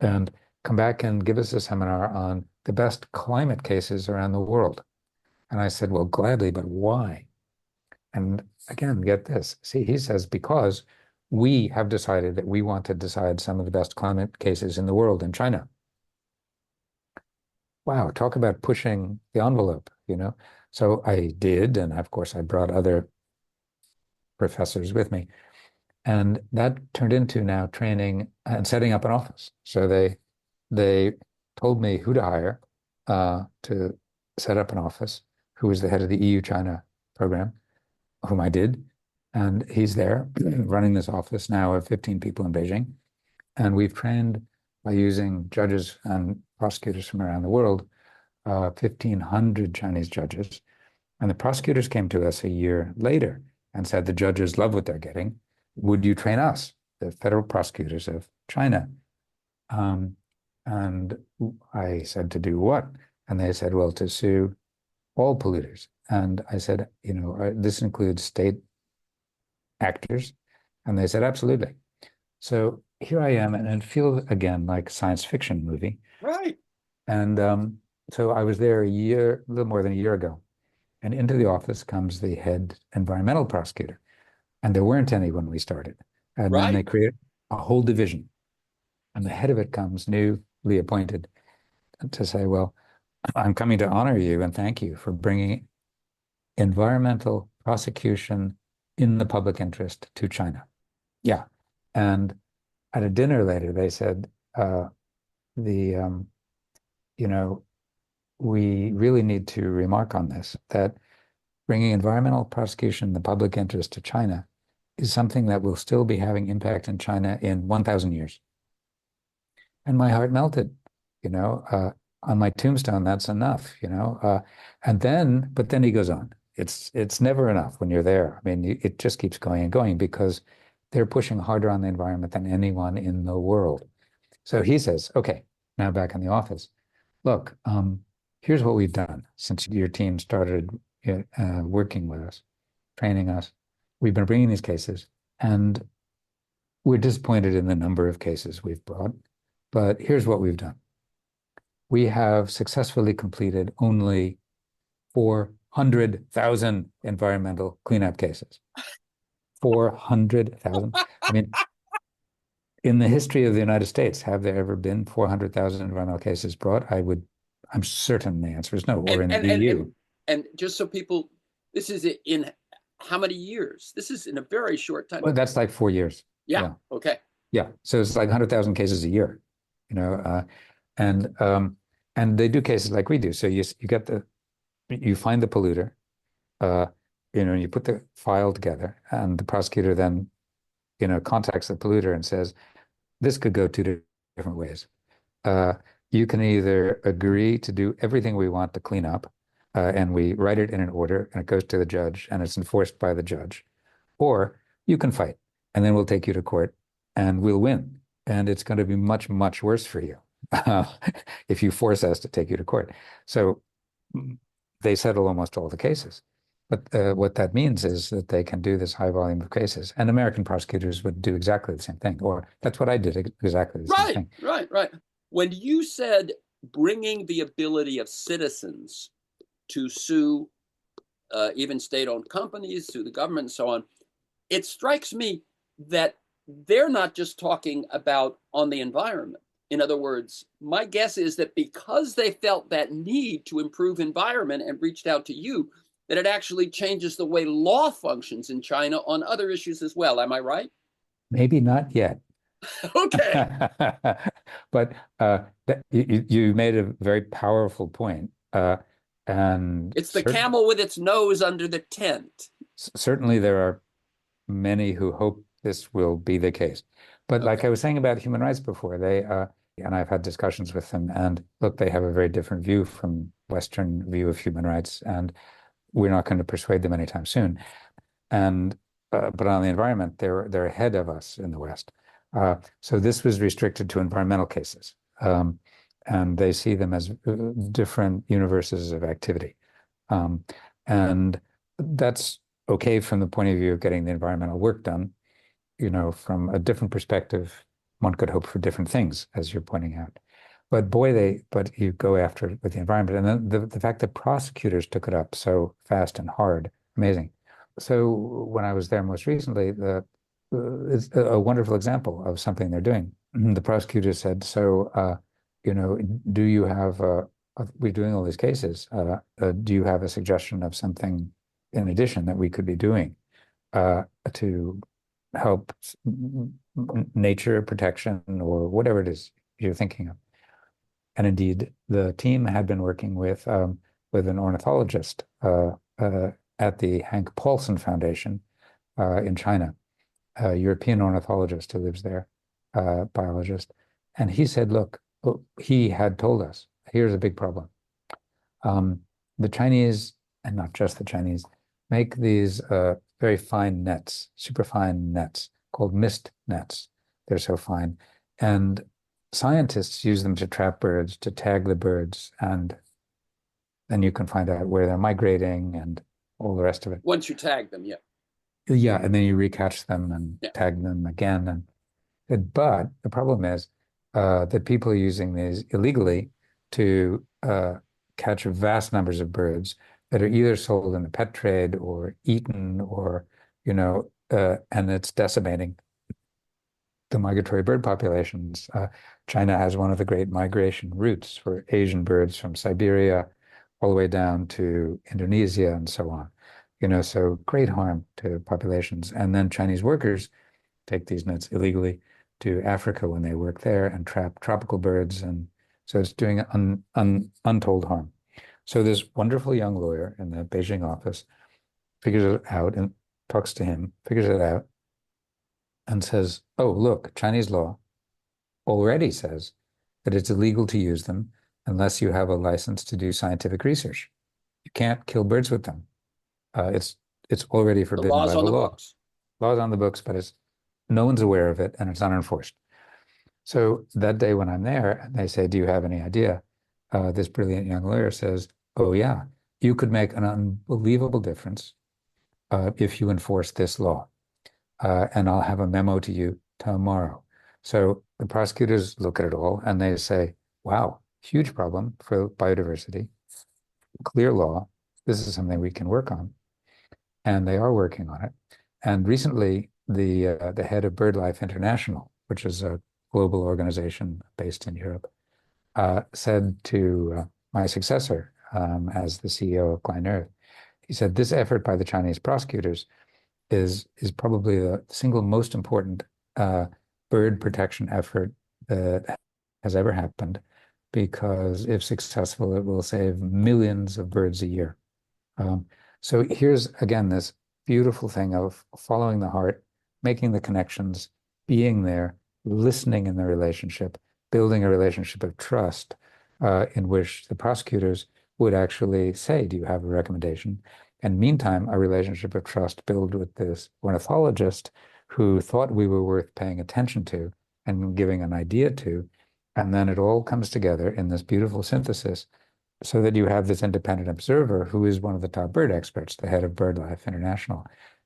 and come back and give us a seminar on the best climate cases around the world. And I said, well, gladly, but why? And again, get this. See, he says, because we have decided that we want to decide some of the best climate cases in the world in China. Wow, talk about pushing the envelope, you know? So I did, and of course I brought other professors with me. And that turned into now training and setting up an office. So they told me who to hire to set up an office, who was the head of the EU China program, whom I did. And he's there running this office now of 15 people in Beijing. And we've trained by using judges and prosecutors from around the world, 1,500 Chinese judges. And the prosecutors came to us a year later and said, the judges love what they're getting. Would you train us, the federal prosecutors of China? Um, and I said, to do what? And they said, well, to sue all polluters. And I said, you know, this includes state actors. And they said, absolutely. So here I am, and it feels again like a science fiction movie. Right. And so I was there a little more than a year ago. And into the office comes the head environmental prosecutor. And there weren't any when we started. And then they Right. created a whole division. And the head of it comes newly appointed to say, well, I'm coming to honor you and thank you for bringing environmental prosecution in the public interest to China. Yeah. And at a dinner later, they said, the you know, we really need to remark on this, that bringing environmental prosecution in the public interest to China is something that will still be having impact in China in 1,000 years. And my heart melted, you know, on my tombstone, that's enough, you know. But then he goes on. It's never enough when you're there. I mean, it just keeps going and going because they're pushing harder on the environment than anyone in the world. So he says, okay, now back in the office, look, here's what we've done since your team started working with us, training us. We've been bringing these cases, and we're disappointed in the number of cases we've brought. But here's what we've done. We have successfully completed only 400,000 environmental cleanup cases. 400,000. I mean, in the history of the United States, have there ever been 400,000 environmental cases brought? I'm certain the answer is no, or And in the and and and EU. and just so people, this is in how many years? This is in a very short time. Well, that's like 4 years. Yeah. Yeah. Okay. Yeah. So it's like 100,000 cases a year, you know, and and they do cases like we do. So you find the polluter, uh, you know, you put the file together, and the prosecutor then, you know, contacts the polluter and says, this could go two different ways. uh, you can either agree to do everything we want to clean up, and we write it in an order, and it goes to the judge, and it's enforced by the judge, or you can fight, and then we'll take you to court, and we'll win, and it's going to be much, much worse for you if you force us to take you to court. So they settle almost all the cases. But what that means is that they can do this high volume of cases. And American prosecutors would do exactly the same thing, or that's what I did, exactly the same Right, thing. right. When you said bringing the ability of citizens to sue even state-owned companies, sue the government, and so on, it strikes me that they're not just talking about on the environment. In other words, my guess is that because they felt that need to improve environment and reached out to you, that it actually changes the way law functions in China on other issues as well. Am I right? Maybe not yet. Okay. But you made a very powerful point. And It's the camel with its nose under the tent. certainly there are many who hope this will be the case. But like Okay. I was saying about human rights before, and I've had discussions with them, and look, they have a very different view from Western view of human rights, and we're not going to persuade them anytime soon. And but on the environment, they're ahead of us in the West. So this was restricted to environmental cases, and they see them as different universes of activity, and that's okay from the point of view of getting the environmental work done. From a different perspective, one could hope for different things, as you're pointing out. But boy, but you go after it with the environment, and then the fact that prosecutors took it up so fast and hard, amazing. So when I was there most recently, it's a wonderful example of something they're doing. The prosecutor said, "So, do you have? We're doing all these cases. Do you have a suggestion of something in addition that we could be doing to help nature protection or whatever it is you're thinking of?" And indeed, the team had been working with an ornithologist at the Hank Paulson Foundation in China, a European ornithologist who lives there, biologist. And he said, look, he had told us, here's a big problem. The Chinese, and not just the Chinese, make these very fine nets, super fine nets called mist nets. They're so fine. And scientists use them to trap birds, to tag the birds, and then you can find out where they're migrating and all the rest of it. Once you tag them, yeah. Yeah, and then you recatch them and tag them again. But the problem is that people are using these illegally to catch vast numbers of birds that are either sold in the pet trade or eaten or, and it's decimating the migratory bird populations. China has one of the great migration routes for Asian birds from Siberia all the way down to Indonesia and so on. So great harm to populations. And then Chinese workers take these nets illegally to Africa when they work there and trap tropical birds. And so it's doing untold harm. So this wonderful young lawyer in the Beijing office figures it out and talks to him, figures it out, and says, oh, look, Chinese law already says that it's illegal to use them unless you have a license to do scientific research. You can't kill birds with them. It's already forbidden by the law. Books. Laws on the books, but no one's aware of it and it's unenforced. So that day when I'm there, and they say, do you have any idea? This brilliant young lawyer says, oh yeah, you could make an unbelievable difference if you enforce this law. And I'll have a memo to you tomorrow. So the prosecutors look at it all and they say, wow, huge problem for biodiversity, clear law. This is something we can work on. And they are working on it. And recently, the head of BirdLife International, which is a global organization based in Europe, said to my successor as the CEO of ClientEarth, he said, this effort by the Chinese prosecutors is probably the single most important bird protection effort that has ever happened, because if successful, it will save millions of birds a year. So here's, again, this beautiful thing of following the heart, making the connections, being there, listening in the relationship, building a relationship of trust in which the prosecutors would actually say, do you have a recommendation? And meantime, a relationship of trust built with this ornithologist who thought we were worth paying attention to and giving an idea to. And then it all comes together in this beautiful synthesis so that you have this independent observer who is one of the top bird experts, the head of BirdLife International,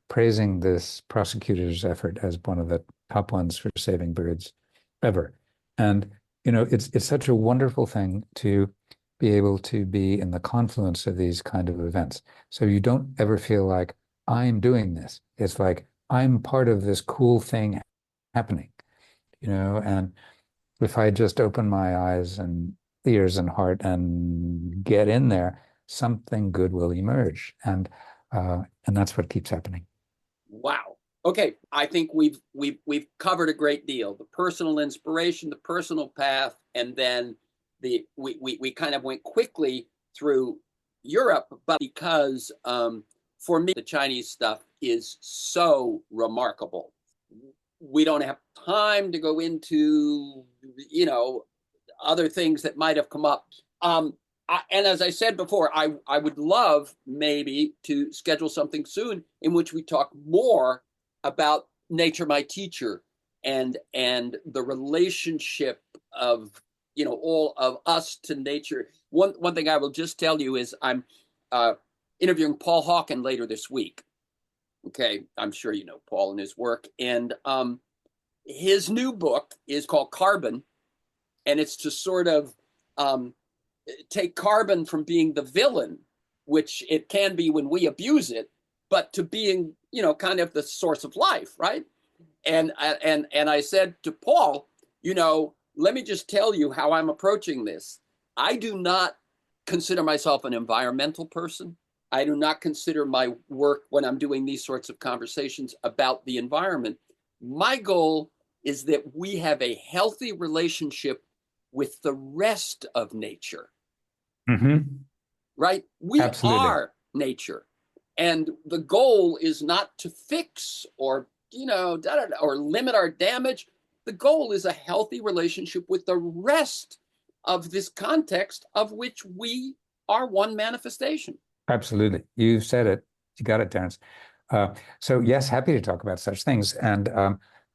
praising this prosecutor's effort as one of the top ones for saving birds ever. And, it's such a wonderful thing to be able to be in the confluence of these kind of events. So you don't ever feel like I'm doing this. It's like I'm part of this cool thing happening, and if I just open my eyes and ears and heart and get in there, something good will emerge. And that's what keeps happening. Wow. Okay, I think we've covered a great deal. The personal inspiration, the personal path, and then we kind of went quickly through Europe, but because for me the Chinese stuff is so remarkable. We don't have time to go into other things that might have come up. And as I said before, I would love maybe to schedule something soon in which we talk more about nature, my teacher, and the relationship of all of us to nature. One thing I will just tell you is I'm interviewing Paul Hawken later this week. Okay, I'm sure you know Paul and his work, and his new book is called Carbon, and it's to sort of take carbon from being the villain, which it can be when we abuse it, but to being, kind of the source of life, right? And I said to Paul, let me just tell you how I'm approaching this. I do not consider myself an environmental person. I do not consider my work when I'm doing these sorts of conversations about the environment. My goal is that we have a healthy relationship with the rest of nature. Mm-hmm. Right? We Absolutely. are nature. And the goal is not to fix or, or limit our damage. The goal is a healthy relationship with the rest of this context of which we are one manifestation. Absolutely. You said it. You got it, Terence. So yes, happy to talk about such things. And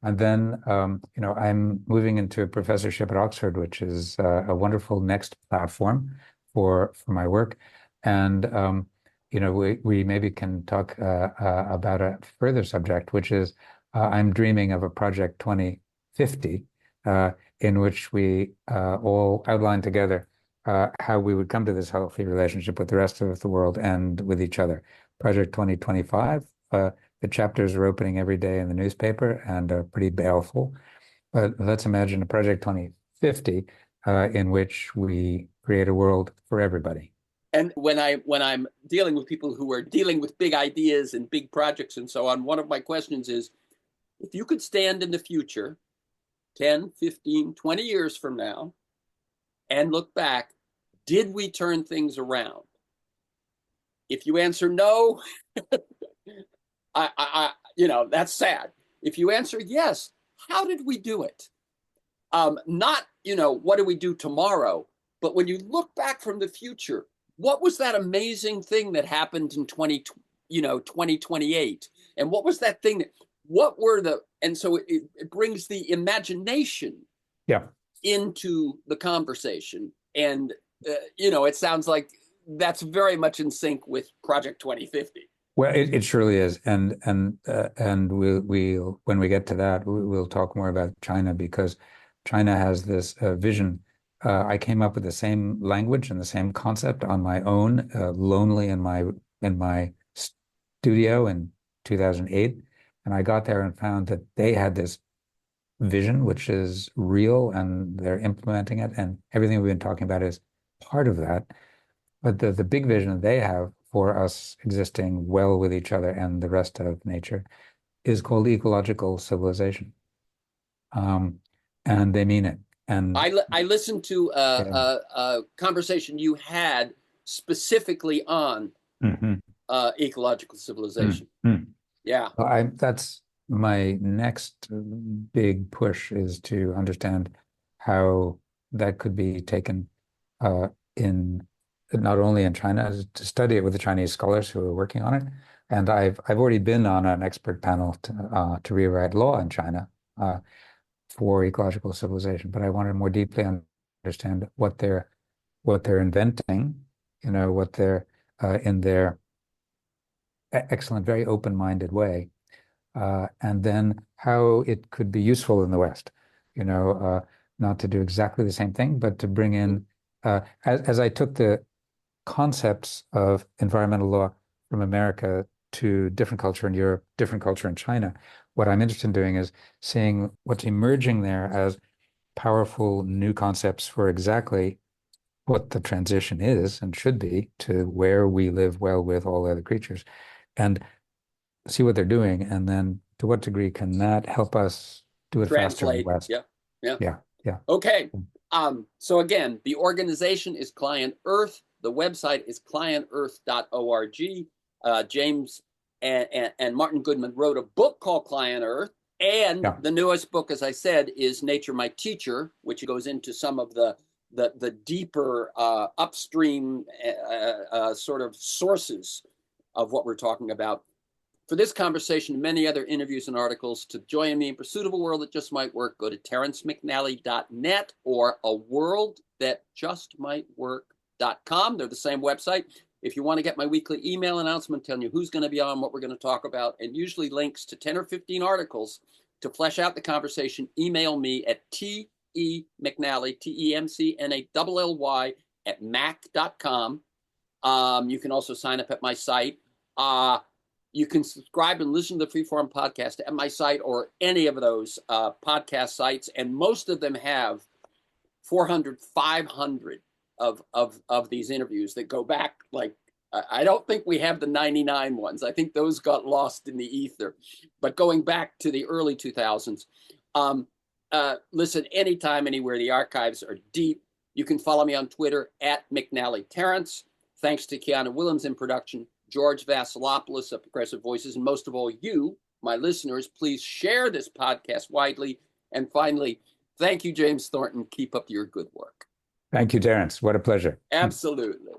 then I'm moving into a professorship at Oxford, which is a wonderful next platform for my work. And we maybe can talk about a further subject, which is I'm dreaming of a project 2050 in which we all outline together how we would come to this healthy relationship with the rest of the world and with each other. Project 2025, the chapters are opening every day in the newspaper and are pretty baleful. But let's imagine a Project 2050 in which we create a world for everybody. And when I'm dealing with people who are dealing with big ideas and big projects and so on, one of my questions is, if you could stand in the future, 10, 15, 20 years from now, and look back, did we turn things around? If you answer no, that's sad. If you answer yes, how did we do it? Not, what do we do tomorrow? But when you look back from the future, what was that amazing thing that happened in 2028? And what was that thing and so it brings the imagination into the conversation. And, it sounds like that's very much in sync with Project 2050. Well, it surely is, and we'll when we get to that, we'll talk more about China because China has this vision. I came up with the same language and the same concept on my own, lonely in my studio in 2008, and I got there and found that they had this vision, which is real, and they're implementing it, and everything we've been talking about is part of that. But the big vision they have for us existing well with each other and the rest of nature is called ecological civilization. And they mean it. And I listened to a conversation you had specifically on ecological civilization. Yeah. That's my next big push is to understand how that could be taken in not only in China to study it with the Chinese scholars who are working on it. And I've already been on an expert panel to rewrite law in China for ecological civilization. But I wanted to more deeply understand what they're inventing, what they're in their excellent, very open-minded way, and then how it could be useful in the West. Not to do exactly the same thing, but to bring in, as I took the concepts of environmental law from America to different culture in Europe, different culture in China, what I'm interested in doing is seeing what's emerging there as powerful new concepts for exactly what the transition is and should be to where we live well with all other creatures, and see what they're doing, and then to what degree can that help us do it faster in the West? Yeah. Yeah. Okay. So again, the organization is Client Earth. The website is clientearth.org. James and Martin Goodman wrote a book called Client Earth. And the newest book, as I said, is Nature My Teacher, which goes into some of the deeper upstream sort of sources of what we're talking about. For this conversation and many other interviews and articles, to join me in pursuit of a world that just might work, go to terrencemcnally.net or aworldthatjustmightwork.com. They're the same website. If you want to get my weekly email announcement telling you who's going to be on, what we're going to talk about, and usually links to 10 or 15 articles to flesh out the conversation, email me at TEMcNally, TEMCNALLY @mac.com. You can also sign up at my site. You can subscribe and listen to the Freeform podcast at my site or any of those podcast sites. And most of them have 400, 500 of these interviews that go back. Like, I don't think we have the 99 ones. I think those got lost in the ether. But going back to the early 2000s, listen anytime, anywhere. The archives are deep. You can follow me on Twitter at McNally Terrence. Thanks to Keanu Willems in production, George Vasilopoulos of Progressive Voices, and most of all, you, my listeners, please share this podcast widely. And finally, thank you, James Thornton. Keep up your good work. Thank you, Terrence. What a pleasure. Absolutely.